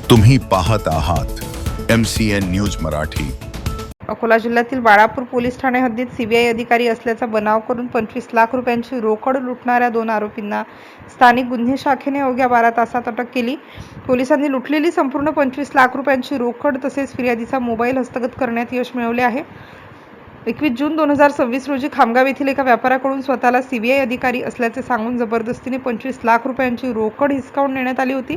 तुम्ही पाहत आहात MCN न्यूज मराठी। अकोला जिल्ह्यातील बाळापूर पोलीस ठाणे हद्दीत सीबीआय अधिकारी असल्याचा बनाव करून 25 लाख रुपयांची रोकड लुटणाऱ्या 2 आरोपींना स्थानिक गुन्हे शाखेने अवघ्या 12 तासात अटक केली। पोलिसांनी लुटलेली संपूर्ण 25 लाख रुपयांची रोकड तसेच फिर्यादीचा मोबाईल हस्तगत करण्यात यश मिळवले आहे। 21 जून 2026 रोजी खामगाव येथील एका व्यापाऱ्याकडून स्वतःला सीबीआय अधिकारी असल्याचे सांगून जबरदस्तीने 25 लाख रुपयांची रोकड हिसकावून नेण्यात आली होती।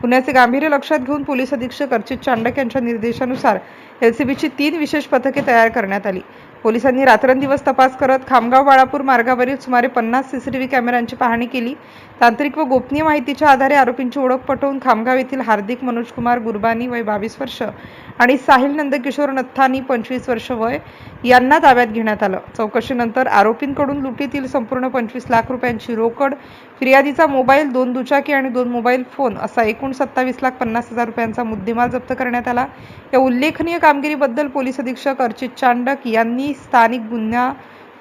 गुन्ह्याचे गांभीर्य लक्षात घेऊन पोलीस अधीक्षक अर्चित चांडक यांच्या निर्देशानुसार LCBची 3 विशेष पथके तयार करण्यात आली। पोलिसांनी रात्रंदिवस तपास करत खामगाव बाळापूर मार्गावरील सुमारे 50 CCTV कॅमेऱ्यांची पाहणी केली। तांत्रिक व गोपनीय माहितीच्या आधारे आरोपींची ओळख पटवून खामगाव येथील हार्दिक मनोज कुमार गुरबानी वय 22 वर्ष आणि साहिल नंदकिशोर नथानी 25 वर्ष वय यांना ताब्यात घेण्यात आलं। चौकशीनंतर आरोपींकडून लुटीतील संपूर्ण 25 लाख रुपयांची रोकड, फिर्यादीचा मोबाईल, 2 दुचाकी आणि 2 मोबाईल फोन असा एकूण 27,50,000 रुपयांचा मुद्देमाल जप्त करण्यात आला। या उल्लेखनीय कामगिरीबद्दल पोलीस अधीक्षक अर्चित चांडक यांनी स्थानिक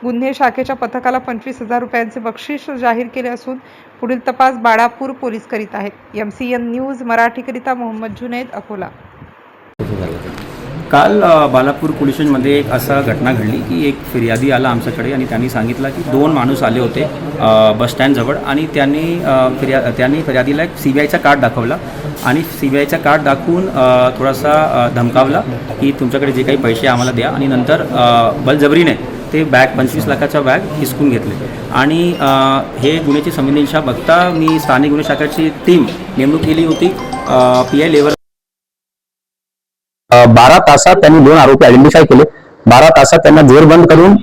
गुन्हे शाखेच्या पथकाला 25,000 रुपयांचे बक्षीस जाहीर केले असून पुढील तपास बाळापूर पोलीस करीत आहेत। MCN न्यूज मराठीकरिता मोहम्मद जुनैद, अकोला। काल बालापूर पोलीस स्टेशनमध्ये एक असा घटना घडली की एक फिर्यादी आला आमच्याकडे आणि त्यांनी सांगितलं की 2 माणूस आले होते बस स्टँडजवळ आणि त्यांनी फिर्यादीला एक CBIचा कार्ड दाखवला आणि CBIचा कार्ड दाखवून थोडासा धमकावला की तुमच्याकडे जे काही पैसे आम्हाला द्या आणि नंतर बलजबरीने ते बॅग 25 लाखाचा बॅग हिसकून घेतले। आणि हे गुन्ह्याची संवेदनशीलता बघता मी स्थानिक गुन्हे शाखेची टीम नेमणूक केली होती। PI लेवल 12 तासात त्यांनी 2 आरोपी आयडेंटिफाय केले। 12 तासात त्यांना जेरबंद करून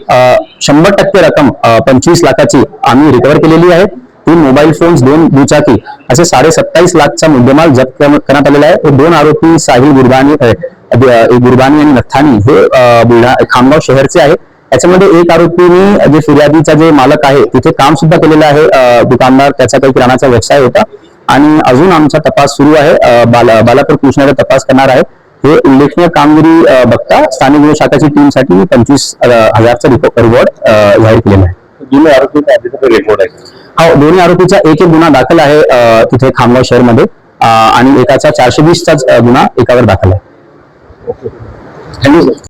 100% रक्कम 25 लाखाची आम्ही रिकव्हर केलेली आहे। 3 मोबाईल फोन्स, 2 दुचाकी असे 27.5 लाखचा मुद्देमाल जप्त करण्यात आलेला आहे। हे 2 आरोपी साहिल गुरबानी आणि नथानी हे खामगाव शहरचे आहे। याच्यामध्ये एक आरोपीने जे फिर्यादीचा जे मालक आहे तिथे काम सुद्धा केलेलं आहे, दुकानदार, त्याचा काही किराणाचा व्यवसाय होता। आणि अजून आमचा तपास सुरू आहे, बालापूर पोलिसांचा तपास करणार आहे। हे उल्लेखनीय कामगिरी बघता स्थानिक गुन्हे शाखेची टीमसाठी 25,000चा रिवॉर्ड जाहीर केलेला आहे। दोन्ही आरोपीचा रिपोर्ट आहे? हो, दोन्ही आरोपीचा एक गुन्हा दाखल आहे तिथे खामगाव शहरमध्ये आणि एकाचा 420चा गुन्हा एकावर दाखल आहे। Thank you sir.